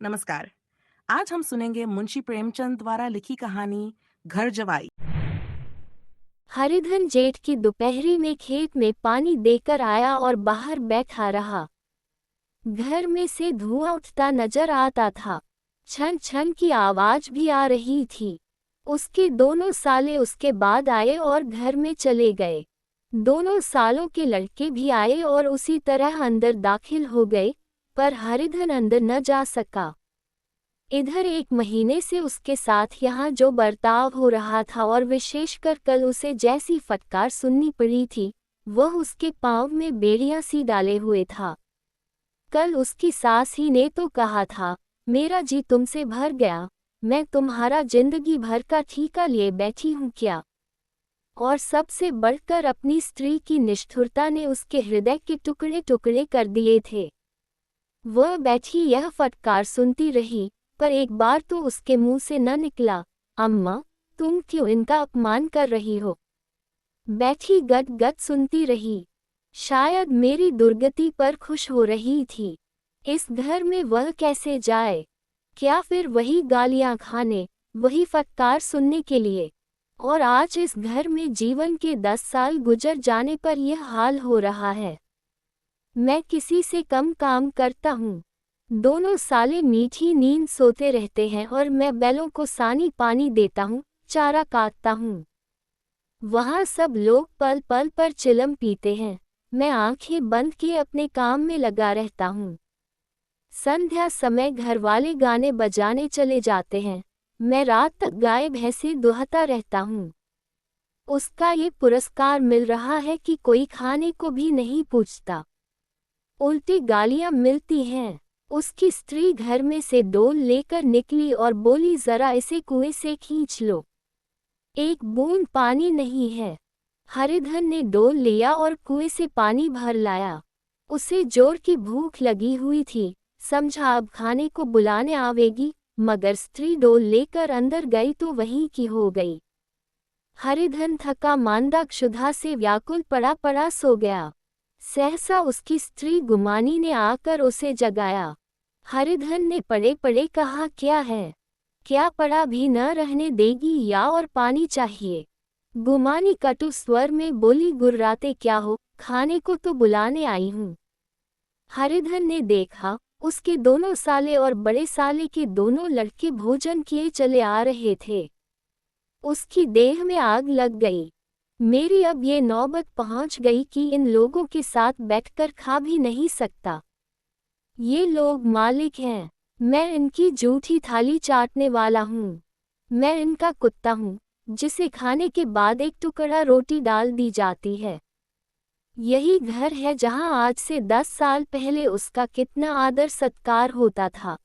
नमस्कार। आज हम सुनेंगे मुंशी प्रेमचंद द्वारा लिखी कहानी घर जवाई। हरिधन जेठ की दोपहरी में खेत में पानी देकर आया और बाहर बैठा रहा। घर में से धुआं उठता नजर आता था। छन छन की आवाज भी आ रही थी। उसके दोनों साले उसके बाद आए और घर में चले गए। दोनों सालों के लड़के भी आए और उसी तरह अंदर दाखिल हो गए, पर हरिधन अंदर न जा सका। इधर 1 महीने से उसके साथ यहाँ जो बर्ताव हो रहा था और विशेषकर कल उसे जैसी फटकार सुननी पड़ी थी, वह उसके पाँव में बेड़ियां सी डाले हुए था। कल उसकी सास ही ने तो कहा था, मेरा जी तुमसे भर गया, मैं तुम्हारा जिंदगी भर का ठीका लिए बैठी हूँ क्या। और सबसे बढ़कर अपनी स्त्री की निष्ठुरता ने उसके हृदय के टुकड़े टुकड़े कर दिए थे। वह बैठी यह फटकार सुनती रही, पर एक बार तो उसके मुंह से न निकला, अम्मा, तुम क्यों इनका अपमान कर रही हो। बैठी गद गद सुनती रही। शायद मेरी दुर्गति पर खुश हो रही थी। इस घर में वह कैसे जाए? क्या फिर वही गालियां खाने, वही फटकार सुनने के लिए? और आज इस घर में जीवन के 10 साल गुजर जाने पर यह हाल हो रहा है। मैं किसी से कम काम करता हूँ। दोनों साले मीठी नींद सोते रहते हैं और मैं बैलों को सानी पानी देता हूँ, चारा काटता हूँ। वहाँ सब लोग पल पल पर चिलम पीते हैं, मैं आंखें बंद किए अपने काम में लगा रहता हूँ। संध्या समय घरवाले गाने बजाने चले जाते हैं, मैं रात तक गाय भैंसे दुहता रहता हूँ। उसका ये पुरस्कार मिल रहा है कि कोई खाने को भी नहीं पूछता, उल्टी गालियां मिलती हैं। उसकी स्त्री घर में से डोल लेकर निकली और बोली, जरा इसे कुएं से खींच लो, एक बूंद पानी नहीं है। हरिधन ने डोल लिया और कुएं से पानी भर लाया। उसे जोर की भूख लगी हुई थी, समझा अब खाने को बुलाने आवेगी, मगर स्त्री डोल लेकर अंदर गई तो वहीं की हो गई। हरिधन थका मांदा क्षुधा से व्याकुल पड़ा पड़ा सो गया। सहसा उसकी स्त्री गुमानी ने आकर उसे जगाया। हरिधन ने पड़े पड़े कहा, क्या है, क्या पड़ा भी न रहने देगी या और पानी चाहिए। गुमानी कटु स्वर में बोली, गुर्राते क्या हो, खाने को तो बुलाने आई हूँ। हरिधन ने देखा, उसके दोनों साले और बड़े साले के दोनों लड़के भोजन किए चले आ रहे थे। उसकी देह में आग लग गई। मेरी अब ये नौबत पहुंच गई कि इन लोगों के साथ बैठकर खा भी नहीं सकता। ये लोग मालिक हैं, मैं इनकी जूठी थाली चाटने वाला हूँ। मैं इनका कुत्ता हूँ, जिसे खाने के बाद एक टुकड़ा रोटी डाल दी जाती है। यही घर है जहाँ आज से 10 साल पहले उसका कितना आदर सत्कार होता था।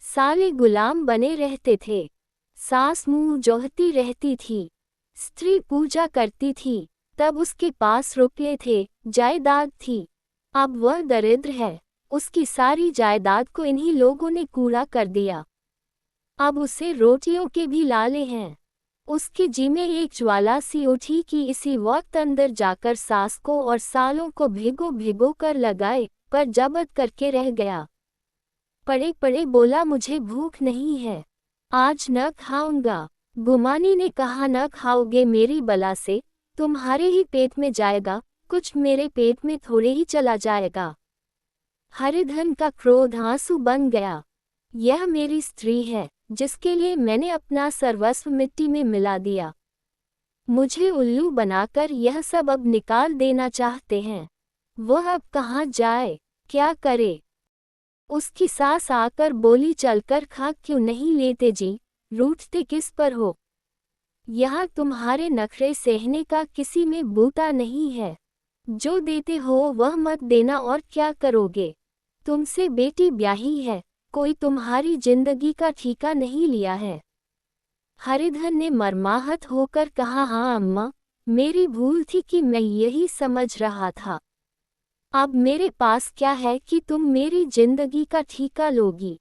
साले गुलाम बने रहते थे, सास मुंह जोहती रहती थी, स्त्री पूजा करती थी, तब उसके पास रुपये थे, जायदाद थी। अब वह दरिद्र है, उसकी सारी जायदाद को इन्हीं लोगों ने कूड़ा कर दिया। अब उसे रोटियों के भी लाले हैं। उसके जी में एक ज्वाला सी उठी कि इसी वक्त अंदर जाकर सास को और सालों को भिगो भिगो कर लगाए, पर जबत करके रह गया। पड़े पड़े बोला, मुझे भूख नहीं है, आज न खाऊंगा। गुमानी ने कहा, न खाओगे मेरी बला से, तुम्हारे ही पेट में जाएगा, कुछ मेरे पेट में थोड़े ही चला जाएगा। हरिधन का क्रोध आंसू बन गया। यह मेरी स्त्री है, जिसके लिए मैंने अपना सर्वस्व मिट्टी में मिला दिया। मुझे उल्लू बनाकर यह सब अब निकाल देना चाहते हैं। वह अब कहाँ जाए, क्या करे। उसकी सास आकर बोली, चलकर खा क्यों नहीं लेते जी, रूठते किस पर हो। यहाँ तुम्हारे नखरे सहने का किसी में बूता नहीं है। जो देते हो वह मत देना, और क्या करोगे। तुमसे बेटी ब्याही है, कोई तुम्हारी जिंदगी का ठीका नहीं लिया है। हरिधन ने मर्माहत होकर कहा, हाँ अम्मा, मेरी भूल थी कि मैं यही समझ रहा था। अब मेरे पास क्या है कि तुम मेरी जिंदगी का ठीका लोगी।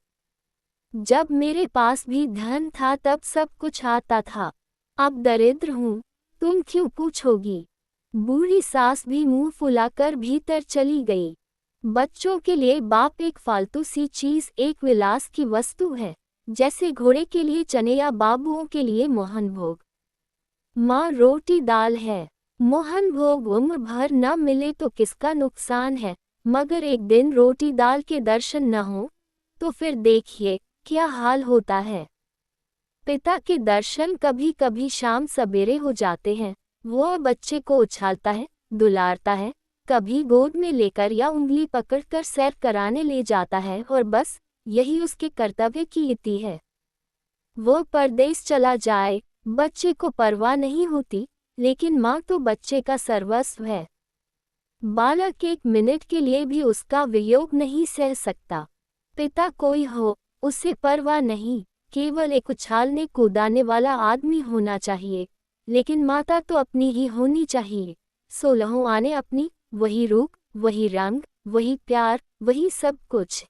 जब मेरे पास भी धन था तब सब कुछ आता था, अब दरिद्र हूँ, तुम क्यों पूछोगी। बूढ़ी सास भी मुंह फुलाकर भीतर चली गई। बच्चों के लिए बाप एक फालतू सी चीज, एक विलास की वस्तु है, जैसे घोड़े के लिए चने या बाबुओं के लिए मोहन भोग। माँ रोटी दाल है। मोहन भोग उम्र भर न मिले तो किसका नुकसान है, मगर एक दिन रोटी दाल के दर्शन न हो तो फिर देखिए क्या हाल होता है। पिता के दर्शन कभी कभी शाम सवेरे हो जाते हैं। वो बच्चे को उछालता है, दुलारता है, कभी गोद में लेकर या उंगली पकड़कर सैर कराने ले जाता है, और बस यही उसके कर्तव्य की इति है। वो परदेश चला जाए, बच्चे को परवाह नहीं होती, लेकिन माँ तो बच्चे का सर्वस्व है। बालक एक मिनट के लिए भी उसका वियोग नहीं सह सकता। पिता कोई हो, उसे परवाह नहीं, केवल एक उछालने कूदाने वाला आदमी होना चाहिए, लेकिन माता तो अपनी ही होनी चाहिए। 16 आने अपनी, वही रूप, वही रंग, वही प्यार, वही सब कुछ।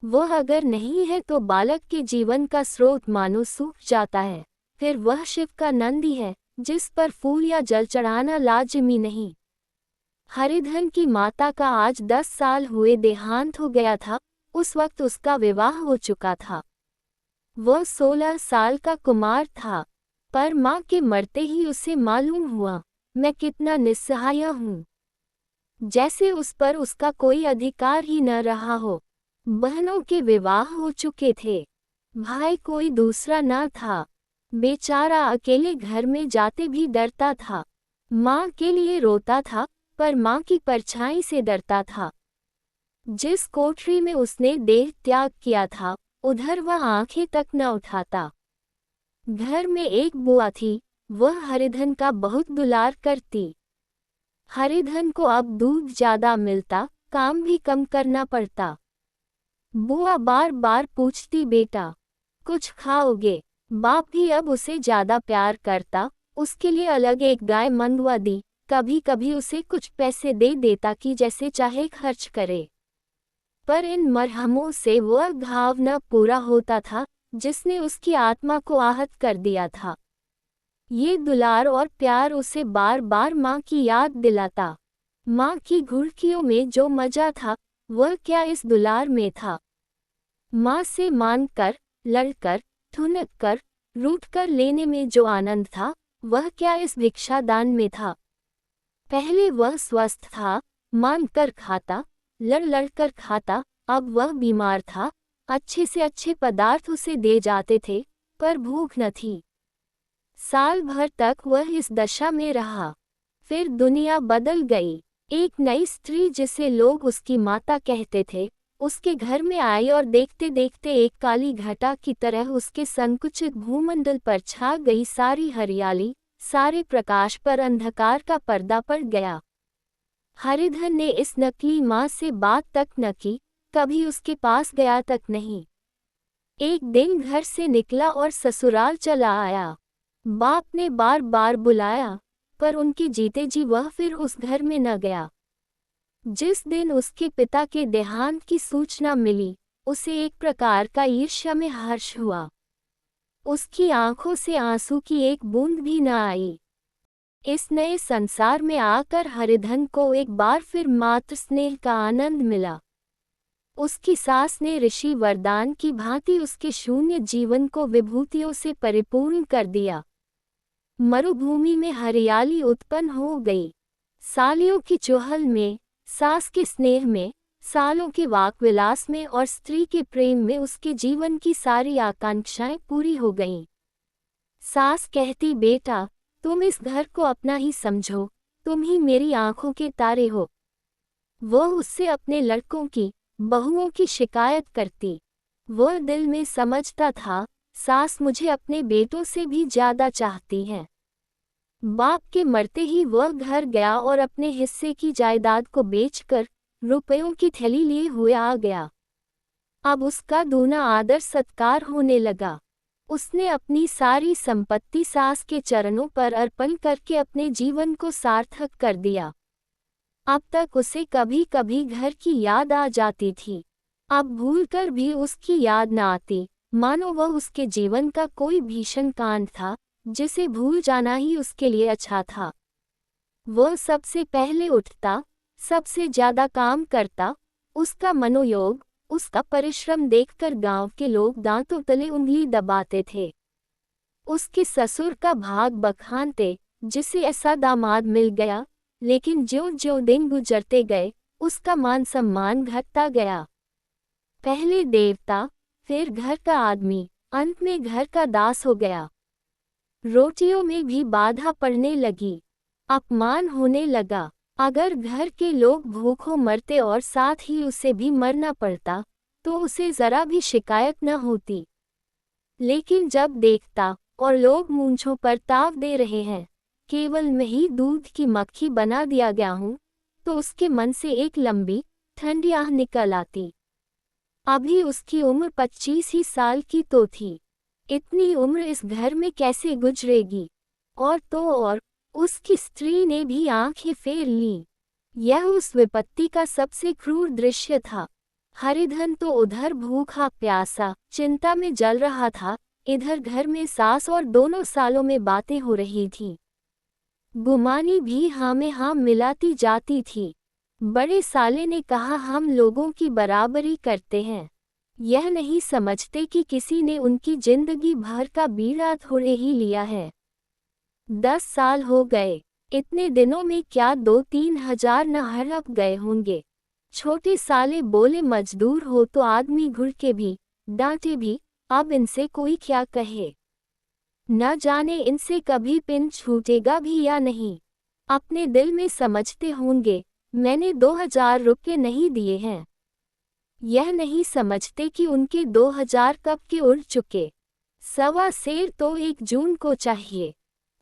वह अगर नहीं है तो बालक के जीवन का स्रोत मानो सूख जाता है। फिर वह शिव का नंदी है, जिस पर फूल या जल चढ़ाना लाजिमी नहीं। हरिधन की माता का आज 10 साल हुए देहांत हो गया था। उस वक्त उसका विवाह हो चुका था। वह 16 साल का कुमार था, पर माँ के मरते ही उसे मालूम हुआ, मैं कितना निस्सहाय हूँ। जैसे उस पर उसका कोई अधिकार ही न रहा हो। बहनों के विवाह हो चुके थे, भाई कोई दूसरा न था। बेचारा अकेले घर में जाते भी डरता था। माँ के लिए रोता था, पर माँ की परछाई से डरता था। जिस कोठरी में उसने देह त्याग किया था, उधर वह आंखें तक न उठाता। घर में एक बुआ थी, वह हरिधन का बहुत दुलार करती। हरिधन को अब दूध ज्यादा मिलता, काम भी कम करना पड़ता। बुआ बार बार पूछती, बेटा कुछ खाओगे? बाप भी अब उसे ज्यादा प्यार करता, उसके लिए अलग एक गाय मंगवा दी। कभी कभी उसे कुछ पैसे दे देता कि जैसे चाहे खर्च करे, पर इन मरहमों से वह घाव न पूरा होता था जिसने उसकी आत्मा को आहत कर दिया था। ये दुलार और प्यार उसे बार बार माँ की याद दिलाता। माँ की घुड़कियों में जो मजा था, वह क्या इस दुलार में था? माँ से मानकर, लड़कर, ठुनक कर, रूठ कर लेने में जो आनंद था, वह क्या इस भिक्षादान में था? पहले वह स्वस्थ था, मानकर खाता, लड़ लड़कर खाता। अब वह बीमार था, अच्छे से अच्छे पदार्थ उसे दे जाते थे, पर भूख न थी। साल भर तक वह इस दशा में रहा। फिर दुनिया बदल गई। एक नई स्त्री, जिसे लोग उसकी माता कहते थे, उसके घर में आई और देखते देखते एक काली घटा की तरह उसके संकुचित भूमंडल पर छा गई। सारी हरियाली, सारे प्रकाश पर अंधकार का पर्दा पड़ गया। हरिधन ने इस नकली माँ से बात तक न की, कभी उसके पास गया तक नहीं। एक दिन घर से निकला और ससुराल चला आया। बाप ने बार बार बुलाया, पर उनके जीते जी वह फिर उस घर में न गया। जिस दिन उसके पिता के देहांत की सूचना मिली, उसे एक प्रकार का ईर्ष्या में हर्ष हुआ। उसकी आंखों से आंसू की एक बूंद भी न आई। इस नए संसार में आकर हरिधन को एक बार फिर मातृ स्नेह का आनंद मिला। उसकी सास ने ऋषि वरदान की भांति उसके शून्य जीवन को विभूतियों से परिपूर्ण कर दिया। मरुभूमि में हरियाली उत्पन्न हो गई। सालियों की चुहल में, सास के स्नेह में, सालों के वाकविलास में और स्त्री के प्रेम में उसके जीवन की सारी आकांक्षाएं पूरी हो गईं। सास कहती, बेटा तुम इस घर को अपना ही समझो, तुम ही मेरी आंखों के तारे हो। वह उससे अपने लड़कों की, बहुओं की शिकायत करती। वह दिल में समझता था, सास मुझे अपने बेटों से भी ज्यादा चाहती है। बाप के मरते ही वह घर गया और अपने हिस्से की जायदाद को बेचकर रुपयों की थैली लिए हुए आ गया। अब उसका दूना आदर सत्कार होने लगा। उसने अपनी सारी संपत्ति सास के चरणों पर अर्पण करके अपने जीवन को सार्थक कर दिया। अब तक उसे कभी कभी घर की याद आ जाती थी, अब भूलकर भी उसकी याद न आती, मानो वह उसके जीवन का कोई भीषण कांड था, जिसे भूल जाना ही उसके लिए अच्छा था। वह सबसे पहले उठता, सबसे ज्यादा काम करता, उसका मनोयोग, उसका परिश्रम देखकर गांव के लोग दांतों तले उंगली दबाते थे। उसके ससुर का भाग बखानते, जिसे ऐसा दामाद मिल गया। लेकिन ज्यों-ज्यों दिन गुजरते गए, उसका मान सम्मान घटता गया। पहले देवता, फिर घर का आदमी, अंत में घर का दास हो गया। रोटियों में भी बाधा पड़ने लगी, अपमान होने लगा। अगर घर के लोग भूखों मरते और साथ ही उसे भी मरना पड़ता, तो उसे जरा भी शिकायत न होती। लेकिन जब देखता और लोग मूंछों पर ताव दे रहे हैं, केवल मैं ही दूध की मक्खी बना दिया गया हूँ, तो उसके मन से एक लंबी, ठंडी आह निकल आती। अभी उसकी उम्र 25 ही साल की तो थी। इतनी उम्र इस घर में कैसे गुजरेगी? और तो और, उसकी स्त्री ने भी आंखें फेर लीं। यह उस विपत्ति का सबसे क्रूर दृश्य था। हरिधन तो उधर भूखा प्यासा, चिंता में जल रहा था, इधर घर में सास और दोनों सालों में बातें हो रही थीं। गुमानी भी हाँ में हाँ मिलाती जाती थी। बड़े साले ने कहा हम लोगों की बराबरी करते हैं। यह नहीं समझते कि किसी ने उनकी जिंदगी भर का बीड़ा थोड़े ही लिया है। 10 साल हो गए, इतने दिनों में क्या 2-3 हजार न हड़प गए होंगे। छोटे साले बोले मजदूर हो तो आदमी घुड़ के भी, डांटे भी, अब इनसे कोई क्या कहे। न जाने इनसे कभी पिन छूटेगा भी या नहीं। अपने दिल में समझते होंगे, मैंने 2000 रुपये नहीं दिए हैं। यह नहीं समझते कि उनके 2000 कब के उड़ चुके। सवा सेर तो 1 जून को चाहिए।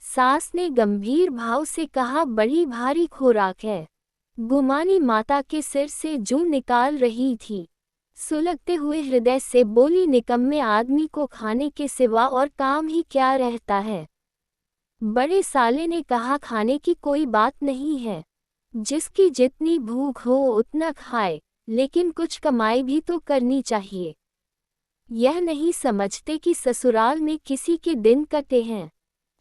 सास ने गंभीर भाव से कहा बड़ी भारी खुराक है। गुमानी माता के सिर से जूं निकाल रही थी। सुलगते हुए हृदय से बोली निकम्मे आदमी को खाने के सिवा और काम ही क्या रहता है। बड़े साले ने कहा खाने की कोई बात नहीं है, जिसकी जितनी भूख हो उतना खाए, लेकिन कुछ कमाई भी तो करनी चाहिए। यह नहीं समझते कि ससुराल में किसी के दिन कटे हैं।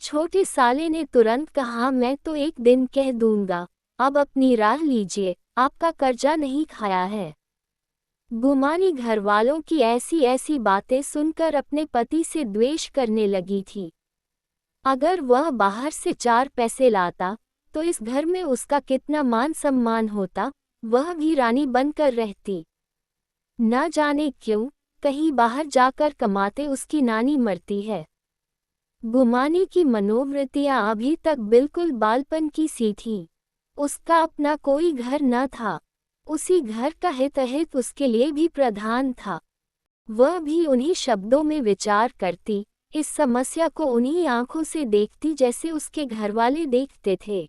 छोटे साले ने तुरंत कहा मैं तो एक दिन कह दूंगा, अब अपनी राह लीजिए, आपका कर्जा नहीं खाया है। गुमानी घरवालों की ऐसी ऐसी बातें सुनकर अपने पति से द्वेष करने लगी थी। अगर वह बाहर से 4 पैसे लाता, तो इस घर में उसका कितना मान सम्मान होता, वह भी रानी बनकर रहती। न जाने क्यों, कहीं बाहर जाकर कमाते उसकी नानी मरती है। गुमानी की मनोवृत्तियां अभी तक बिल्कुल बालपन की सी थीं। उसका अपना कोई घर न था। उसी घर का हित उसके लिए भी प्रधान था। वह भी उन्हीं शब्दों में विचार करती, इस समस्या को उन्हीं आंखों से देखती जैसे उसके घरवाले देखते थे।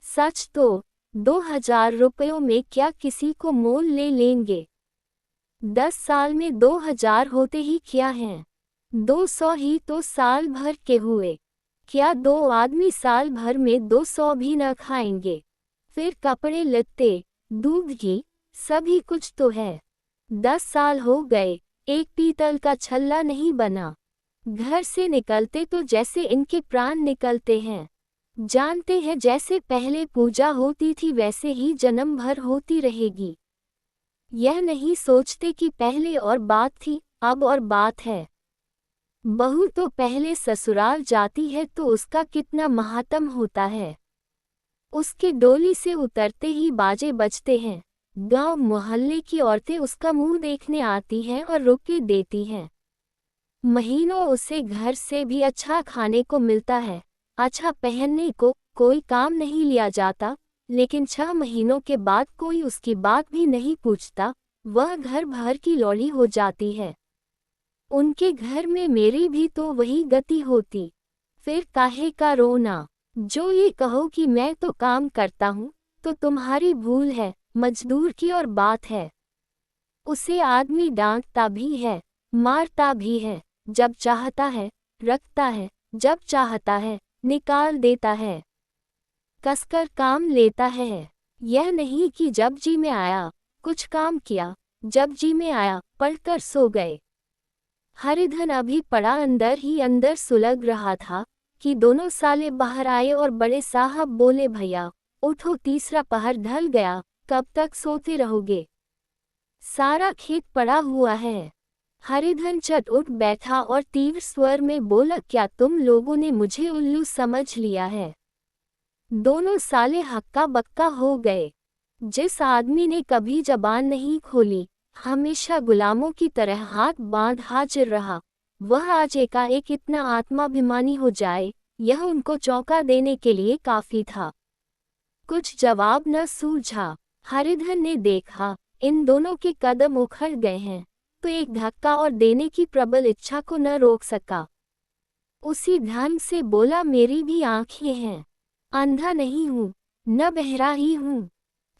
सच तो 2000 रुपयों में क्या किसी को मोल ले लेंगे। 10 साल में 2000 होते ही क्या हैं। 200 ही तो साल भर के हुए। क्या 2 आदमी साल भर में 200 भी न खाएंगे। फिर कपड़े लत्ते, दूध घी, सभी कुछ तो है। 10 साल हो गए, एक पीतल का छल्ला नहीं बना। घर से निकलते तो जैसे इनके प्राण निकलते हैं। जानते हैं जैसे पहले पूजा होती थी वैसे ही जन्म भर होती रहेगी। यह नहीं सोचते कि पहले और बात थी, अब और बात है। बहू तो पहले ससुराल जाती है तो उसका कितना महात्म होता है। उसके डोली से उतरते ही बाजे बजते हैं। गांव मोहल्ले की औरतें उसका मुंह देखने आती हैं और रुपये देती हैं। महीनों उसे घर से भी अच्छा खाने को मिलता है, अच्छा पहनने को, कोई काम नहीं लिया जाता। लेकिन 6 महीनों के बाद कोई उसकी बात भी नहीं पूछता, वह घर भर की लौड़ी हो जाती है। उनके घर में मेरी भी तो वही गति होती। फिर काहे का रोना। जो ये कहो कि मैं तो काम करता हूँ, तो तुम्हारी भूल है, मजदूर की और बात है। उसे आदमी डांटता भी है, मारता भी है, जब चाहता है रखता है, जब चाहता है निकाल देता है, कसकर काम लेता है। यह नहीं कि जब जी में आया कुछ काम किया, जब जी में आया पढ़कर सो गए। हरिधन अभी पड़ा अंदर ही अंदर सुलग रहा था कि दोनों साले बाहर आए और बड़े साहब बोले भैया उठो, तीसरा पहर ढल गया, कब तक सोते रहोगे। सारा खेत पड़ा हुआ है। हरिधन चट उठ बैठा और तीव्र स्वर में बोला, क्या तुम लोगों ने मुझे उल्लू समझ लिया है? दोनों साले हक्का बक्का हो गए। जिस आदमी ने कभी जबान नहीं खोली, हमेशा गुलामों की तरह हाथ बांध हाजिर रहा, वह आज एकाएक इतना आत्माभिमानी हो जाए, यह उनको चौंका देने के लिए काफी था। कुछ जवाब न सूझा। हरिधन ने देखा इन दोनों के कदम उखड़ गए हैं, तो एक धक्का और देने की प्रबल इच्छा को न रोक सका। उसी ढंग से बोला, मेरी भी आंखें हैं, अंधा नहीं हूँ, न बहरा ही हूँ।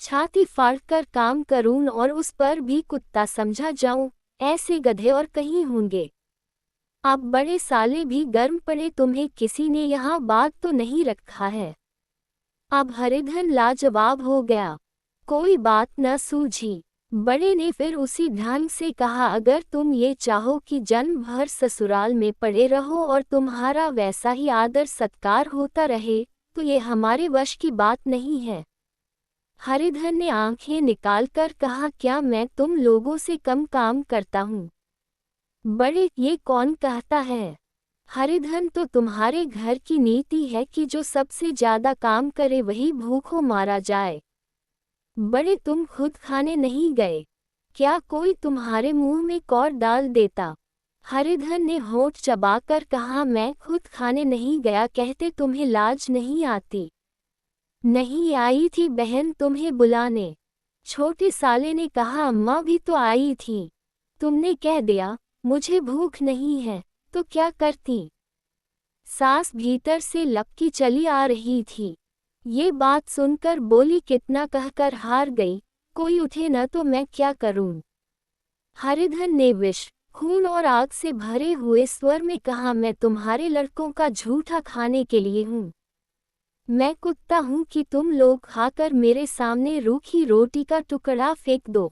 छाती फाड़कर काम करूं और उस पर भी कुत्ता समझा जाऊं, ऐसे गधे और कहीं होंगे। अब बड़े साले भी गर्म पड़े, तुम्हें किसी ने यहाँ बात तो नहीं रखा है। अब हरिधन लाजवाब हो गया, कोई बात न सूझी। बड़े ने फिर उसी ढंग से कहा, अगर तुम ये चाहो कि जन्म भर ससुराल में पड़े रहो और तुम्हारा वैसा ही आदर सत्कार होता रहे, तो ये हमारे वश की बात नहीं है। हरिधन ने आंखें निकालकर कहा, क्या मैं तुम लोगों से कम काम करता हूँ? बड़े, ये कौन कहता है? हरिधन, तो तुम्हारे घर की नीति है कि जो सबसे ज्यादा काम करे वही भूखों मारा जाए। बड़े, तुम खुद खाने नहीं गए, क्या कोई तुम्हारे मुंह में कौर डाल देता? हरिधन ने होंठ चबाकर कहा, मैं खुद खाने नहीं गया कहते तुम्हें लाज नहीं आती? नहीं आई थी बहन तुम्हें बुलाने। छोटे साले ने कहा, अम्मा भी तो आई थी, तुमने कह दिया मुझे भूख नहीं है, तो क्या करती? सास भीतर से लपकी चली आ रही थी। ये बात सुनकर बोली, कितना कहकर हार गई, कोई उठे न तो मैं क्या करूं? हरिधन ने विष, खून और आग से भरे हुए स्वर में कहा, मैं तुम्हारे लड़कों का झूठा खाने के लिए हूं। मैं कुत्ता हूं कि तुम लोग खाकर मेरे सामने रूखी रोटी का टुकड़ा फेंक दो?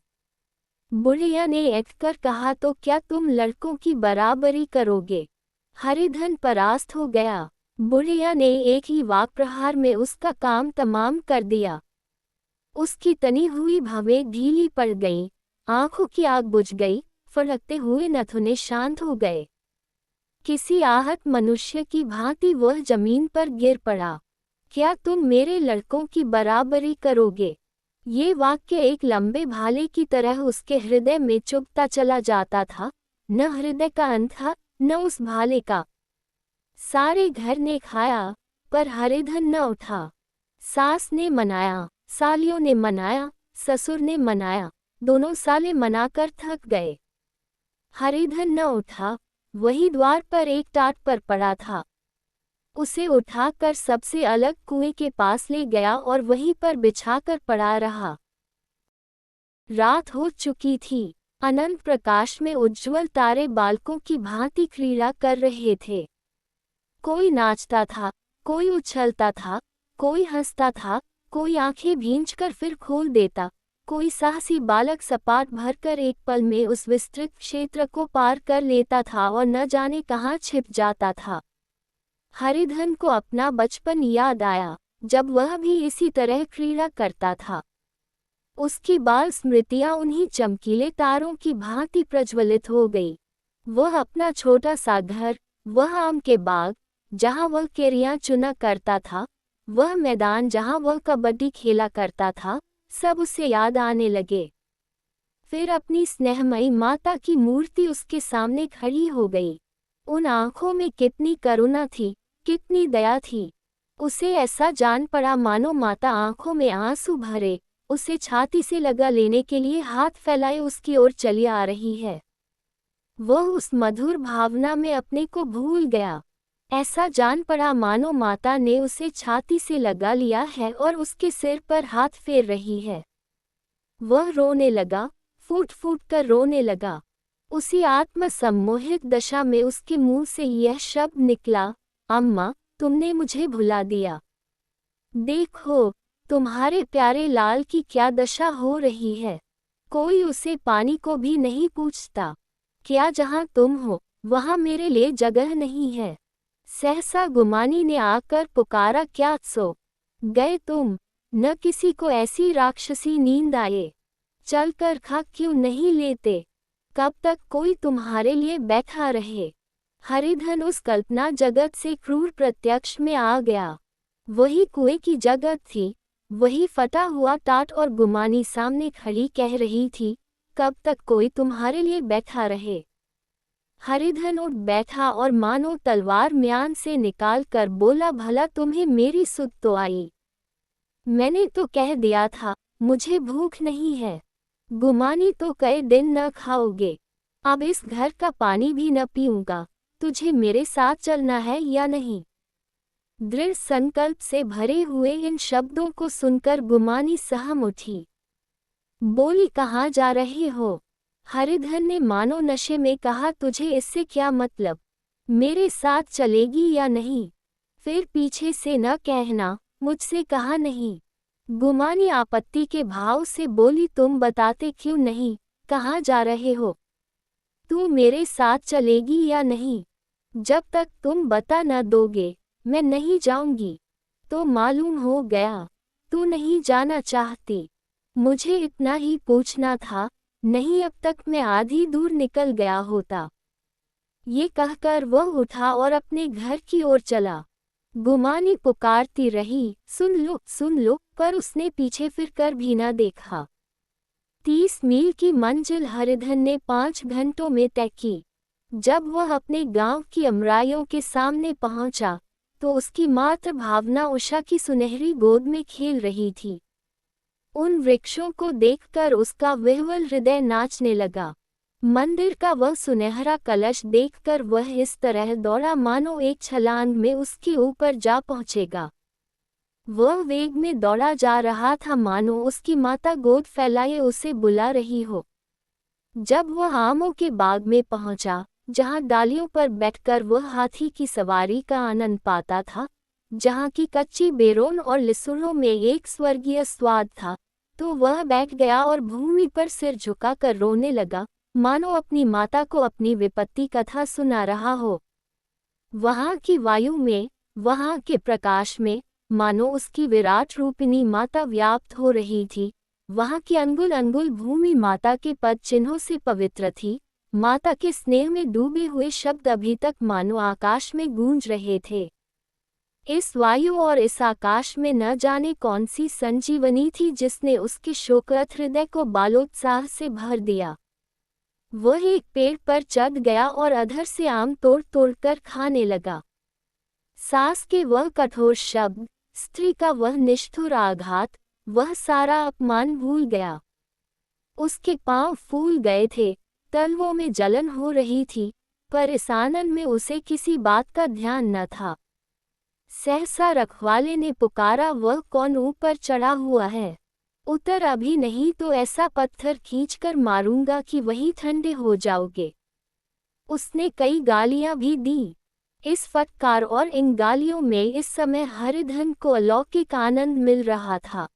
बुढ़िया ने ऐठकर कहा, तो क्या तुम लड़कों की बराबरी करोगे? हरिधन परास्त हो गया। बुढ़िया ने एक ही वाक प्रहार में उसका काम तमाम कर दिया। उसकी तनी हुई भवें ढीली पड़ गईं, आंखों की आग बुझ गई, फड़कते हुए नथुने शांत हो गए। किसी आहत मनुष्य की भांति वह जमीन पर गिर पड़ा। क्या तुम मेरे लड़कों की बराबरी करोगे? ये वाक्य एक लंबे भाले की तरह उसके हृदय में चुभता चला जाता था, न हृदय का अंत था, न उस भाले का। सारे घर ने खाया, पर हरिधन न उठा। सास ने मनाया, सालियों ने मनाया, ससुर ने मनाया, दोनों साले मनाकर थक गए। हरिधन न उठा, वही द्वार पर एक टाट पर पड़ा था। उसे उठाकर सबसे अलग कुएं के पास ले गया और वहीं पर बिछाकर पड़ा रहा। रात हो चुकी थी। अनंत प्रकाश में उज्ज्वल तारे बालकों की भांति क्रीड़ा कर रहे थे। कोई नाचता था, कोई उछलता था, कोई हंसता था, कोई आंखें भींचकर फिर खोल देता, कोई साहसी बालक सपाट भरकर एक पल में उस विस्तृत क्षेत्र को पार कर लेता था और न जाने कहाँ छिप जाता था। हरिधन को अपना बचपन याद आया, जब वह भी इसी तरह क्रीड़ा करता था। उसकी बाल स्मृतियां उन्हीं चमकीले तारों की भांति प्रज्वलित हो गई। वह अपना छोटा सा घर, वह आम के बाग जहां वह केरियां चुना करता था, वह मैदान जहां वह कबड्डी खेला करता था, सब उसे याद आने लगे। फिर अपनी स्नेहमयी माता की मूर्ति उसके सामने खड़ी हो गई। उन आंखों में कितनी करुणा थी, कितनी दया थी। उसे ऐसा जान पड़ा मानो माता आंखों में आंसू भरे उसे छाती से लगा लेने के लिए हाथ फैलाए उसकी ओर चली आ रही है। वह उस मधुर भावना में अपने को भूल गया। ऐसा जान पड़ा मानो माता ने उसे छाती से लगा लिया है और उसके सिर पर हाथ फेर रही है। वह रोने लगा, फूट फूट कर रोने लगा। उसी आत्म सम्मोहित दशा में उसके मुंह से यह शब्द निकला, अम्मा, तुमने मुझे भुला दिया। देखो, तुम्हारे प्यारे लाल की क्या दशा हो रही है। कोई उसे पानी को भी नहीं पूछता। क्या जहां तुम हो, वहां मेरे लिए जगह नहीं है। सहसा गुमानी ने आकर पुकारा, क्या सो गए तुम? न किसी को ऐसी राक्षसी नींद आए। चलकर खा क्यों नहीं लेते? कब तक कोई तुम्हारे लिए बैठा रहे? हरिधन उस कल्पना जगत से क्रूर प्रत्यक्ष में आ गया। वही कुएं की जगत थी, वही फटा हुआ टाट और गुमानी सामने खड़ी कह रही थी, कब तक कोई तुम्हारे लिए बैठा रहे? हरिधन उठ बैठा और मानो तलवार म्यान से निकाल कर बोला, भला तुम्हें मेरी सुध तो आई? मैंने तो कह दिया था मुझे भूख नहीं है। गुमानी तो कई दिन न खाओगे। अब इस घर का पानी भी न पीऊंगा। तुझे मेरे साथ चलना है या नहीं? दृढ़ संकल्प से भरे हुए इन शब्दों को सुनकर गुमानी सहम उठी। बोली, कहाँ जा रहे हो? हरिधन ने मानो नशे में कहा, तुझे इससे क्या मतलब? मेरे साथ चलेगी या नहीं? फिर पीछे से न कहना, मुझसे कहा नहीं। गुमानी आपत्ति के भाव से बोली, तुम बताते क्यों नहीं, कहाँ जा रहे हो? तू मेरे साथ चलेगी या नहीं? जब तक तुम बता न दोगे मैं नहीं जाऊंगी। तो मालूम हो गया तू नहीं जाना चाहती। मुझे इतना ही पूछना था, नहीं अब तक मैं आधी दूर निकल गया होता। ये कहकर वह उठा और अपने घर की ओर चला। गुमानी पुकारती रही, सुन लो, पर उसने पीछे फिर कर भी न देखा। 30 मील की मंजिल हरिधन ने 5 घंटों में तय की। जब वह अपने गांव की अमराइयों के सामने पहुंचा, तो उसकी मात्र भावना उषा की सुनहरी गोद में खेल रही थी। उन वृक्षों को देखकर उसका विह्वल हृदय नाचने लगा। मंदिर का वह सुनहरा कलश देखकर वह इस तरह दौड़ा मानो एक छलांग में उसके ऊपर जा पहुंचेगा। वह वेग में दौड़ा जा रहा था मानो उसकी माता गोद फैलाए उसे बुला रही हो। जब वह आमों के बाग में पहुंचा, जहां डालियों पर बैठकर वह हाथी की सवारी का आनंद पाता था, जहां की कच्ची बेरोन और लिसुड़ों में एक स्वर्गीय स्वाद था, तो वह बैठ गया और भूमि पर सिर झुकाकर रोने लगा, मानो अपनी माता को अपनी विपत्ति कथा सुना रहा हो। वहां की वायु में, वहां के प्रकाश में, मानो उसकी विराट रूपिणी माता व्याप्त हो रही थी। वहां की अंगुल अंगुल भूमि माता के पद चिन्हों से पवित्र थी। माता के स्नेह में डूबे हुए शब्द अभी तक मानो आकाश में गूंज रहे थे। इस वायु और इस आकाश में न जाने कौन सी संजीवनी थी जिसने उसके शोकरत हृदय को बालोत्साह से भर दिया। वह एक पेड़ पर चढ़ गया और अधर से आम तोड़ तोड़कर खाने लगा। सास के वह कठोर शब्द, स्त्री का वह निष्ठुर आघात, वह सारा अपमान भूल गया। उसके पांव फूल गए थे, तलवों में जलन हो रही थी, पर इस आनंद में उसे किसी बात का ध्यान न था। सहसा रखवाले ने पुकारा, वह कौन ऊपर चढ़ा हुआ है? उतर अभी नहीं तो ऐसा पत्थर खींचकर मारूंगा कि वही ठंडे हो जाओगे। उसने कई गालियां भी दी। इस फटकार और इन गालियों में इस समय हरिधन को अलौकिक आनंद मिल रहा था।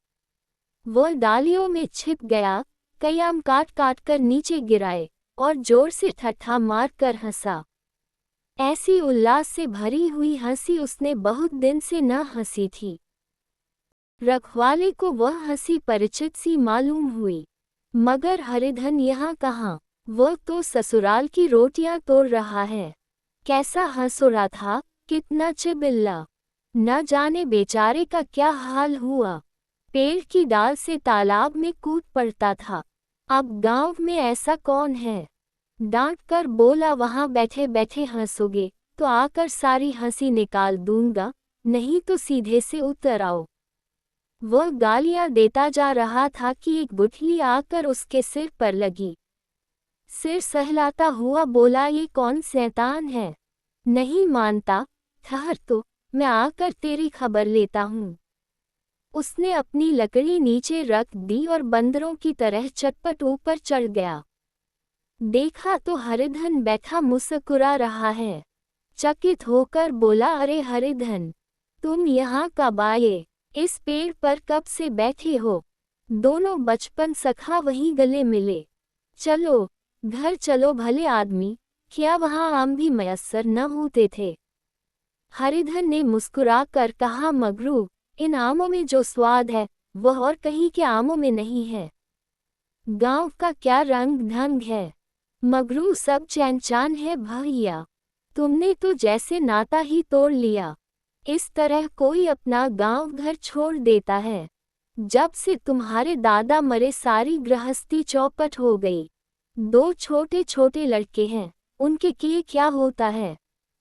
वह डालियों में छिप गया, कई आम काट काट कर नीचे गिराए और जोर से ठट्ठा मार कर हंसा। ऐसी उल्लास से भरी हुई हंसी उसने बहुत दिन से न हंसी थी। रखवाले को वह हंसी परिचित सी मालूम हुई। मगर हरिधन यहाँ कहाँ? वह तो ससुराल की रोटियां तोड़ रहा है। कैसा हंस रहा था, कितना चिबिल्ला! न जाने बेचारे का क्या हाल हुआ। पेड़ की डाल से तालाब में कूद पड़ता था। अब गांव में ऐसा कौन है? डांट कर बोला, वहां बैठे बैठे हंसोगे तो आकर सारी हंसी निकाल दूंगा, नहीं तो सीधे से उतर आओ। वह गालियां देता जा रहा था कि एक बुठली आकर उसके सिर पर लगी। सिर सहलाता हुआ बोला, ये कौन शैतान है? नहीं मानता? ठहर तो, मैं आकर तेरी खबर लेता हूँ। उसने अपनी लकड़ी नीचे रख दी और बंदरों की तरह चटपट ऊपर चढ़ गया। देखा तो हरिधन बैठा मुस्कुरा रहा है। चकित होकर बोला, अरे हरिधन, तुम यहाँ कब आए? इस पेड़ पर कब से बैठे हो? दोनों बचपन सखा वहीं गले मिले। चलो घर चलो भले आदमी, क्या वहाँ आम भी मयस्सर न होते थे? हरिधन ने मुस्कुरा कर कहा, मगरू, इन आमों में जो स्वाद है वह और कहीं के आमों में नहीं है। गांव का क्या रंग ढंग है, मगरू सब चैन चान है भैया। तुमने तो जैसे नाता ही तोड़ लिया। इस तरह कोई अपना गांव घर छोड़ देता है? जब से तुम्हारे दादा मरे सारी गृहस्थी चौपट हो गई। 2 छोटे छोटे लड़के हैं, उनके किए क्या होता है?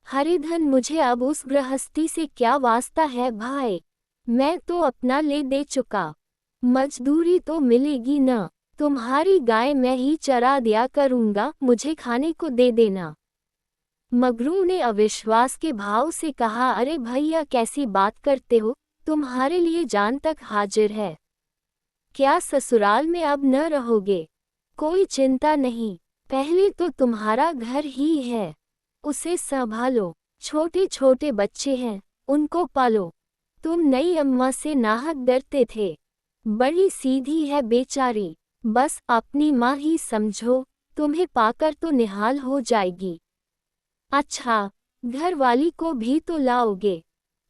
हरिधन, मुझे अब उस गृहस्थी से क्या वास्ता है भाई। मैं तो अपना ले दे चुका। मजदूरी तो मिलेगी न। तुम्हारी गाय मैं ही चरा दिया करूंगा, मुझे खाने को दे देना। मगरू ने अविश्वास के भाव से कहा, अरे भैया कैसी बात करते हो, तुम्हारे लिए जान तक हाजिर है। क्या ससुराल में अब न रहोगे? कोई चिंता नहीं, पहले तो तुम्हारा घर ही है, उसे संभालो। छोटे छोटे बच्चे हैं, उनको पालो। तुम नई अम्मा से नाहक डरते थे, बड़ी सीधी है बेचारी, बस अपनी माँ ही समझो, तुम्हें पाकर तो निहाल हो जाएगी। अच्छा, घर वाली को भी तो लाओगे?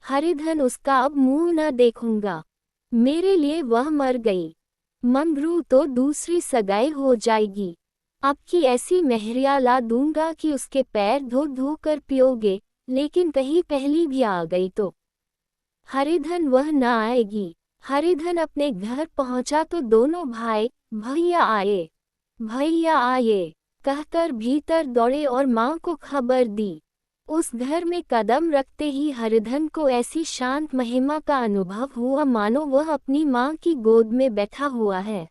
हरिधन, उसका अब मुंह न देखूंगा, मेरे लिए वह मर गई। मंगरू तो दूसरी सगाई हो जाएगी। अब की ऐसी मेहरिया ला दूंगा कि उसके पैर धो धो कर पियोगे, लेकिन कहीं पहली भी आ गई तो? हरिधन, वह न आएगी। हरिधन अपने घर पहुंचा तो दोनों भाई भैया आए, भैया आए कहकर भीतर दौड़े और मां को खबर दी। उस घर में कदम रखते ही हरिधन को ऐसी शांत महिमा का अनुभव हुआ मानो वह अपनी मां की गोद में बैठा हुआ है।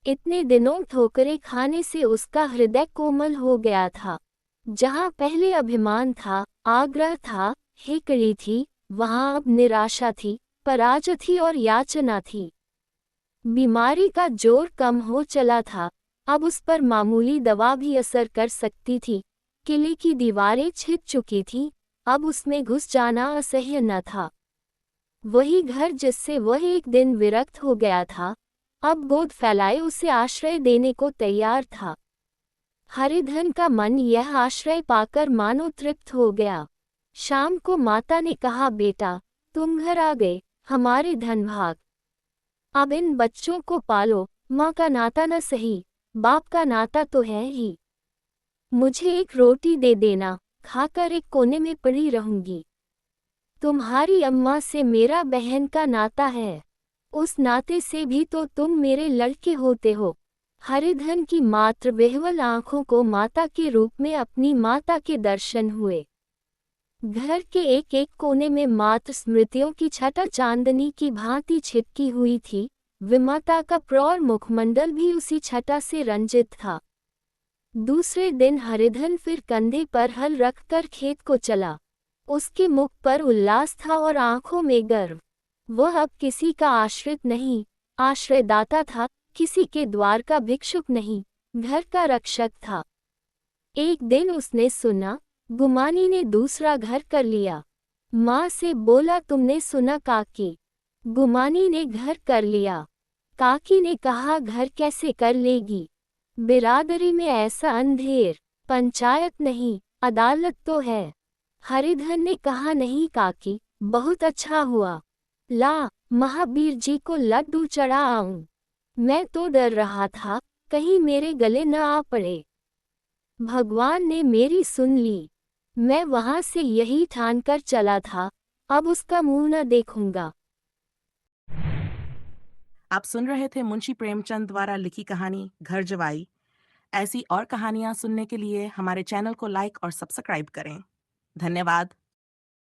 इतने दिनों ठोकरें खाने से उसका हृदय कोमल हो गया था। जहां पहले अभिमान था, आग्रह था, हिकड़ी थी, वहां अब निराशा थी, पराजय थी और याचना थी। बीमारी का जोर कम हो चला था, अब उस पर मामूली दवा भी असर कर सकती थी। किले की दीवारें छिद चुकी थीं, अब उसमें घुस जाना असह्य न था। वही घर जिससे वह एक दिन विरक्त हो गया था, अब गोद फैलाए उसे आश्रय देने को तैयार था। हरिधन का मन यह आश्रय पाकर मानो तृप्त हो गया। शाम को माता ने कहा, बेटा तुम घर आ गए, हमारे धन भाग। अब इन बच्चों को पालो, माँ का नाता न सही, बाप का नाता तो है ही। मुझे एक रोटी दे देना, खाकर एक कोने में पड़ी रहूंगी। तुम्हारी अम्मा से मेरा बहन का नाता है, उस नाते से भी तो तुम मेरे लड़के होते हो। हरिधन की मात्र विह्वल आंखों को माता के रूप में अपनी माता के दर्शन हुए। घर के एक एक कोने में मात्र स्मृतियों की छटा चांदनी की भांति छिपकी हुई थी। विमाता का प्रौढ़ मुखमंडल भी उसी छटा से रंजित था। दूसरे दिन हरिधन फिर कंधे पर हल रखकर खेत को चला। उसके मुख पर उल्लास था और आंखों में गर्व। वह अब किसी का आश्रित नहीं, आश्रयदाता था, किसी के द्वार का भिक्षुक नहीं, घर का रक्षक था। एक दिन उसने सुना, गुमानी ने दूसरा घर कर लिया। माँ से बोला, तुमने सुना काकी, गुमानी ने घर कर लिया। काकी ने कहा, घर कैसे कर लेगी, बिरादरी में ऐसा अंधेर, पंचायत नहीं अदालत तो है। हरिधन ने कहा, नहीं काकी, बहुत अच्छा हुआ, ला महावीर जी को लड्डू चढ़ा आऊं। मैं तो डर रहा था कहीं मेरे गले न आ पड़े। भगवान ने मेरी सुन ली। मैं वहां से यही ठान कर चला था, अब उसका मुंह न देखूंगा। आप सुन रहे थे मुंशी प्रेमचंद द्वारा लिखी कहानी घर जवाई। ऐसी और कहानियां सुनने के लिए हमारे चैनल को लाइक और सब्सक्राइब करें। धन्यवाद।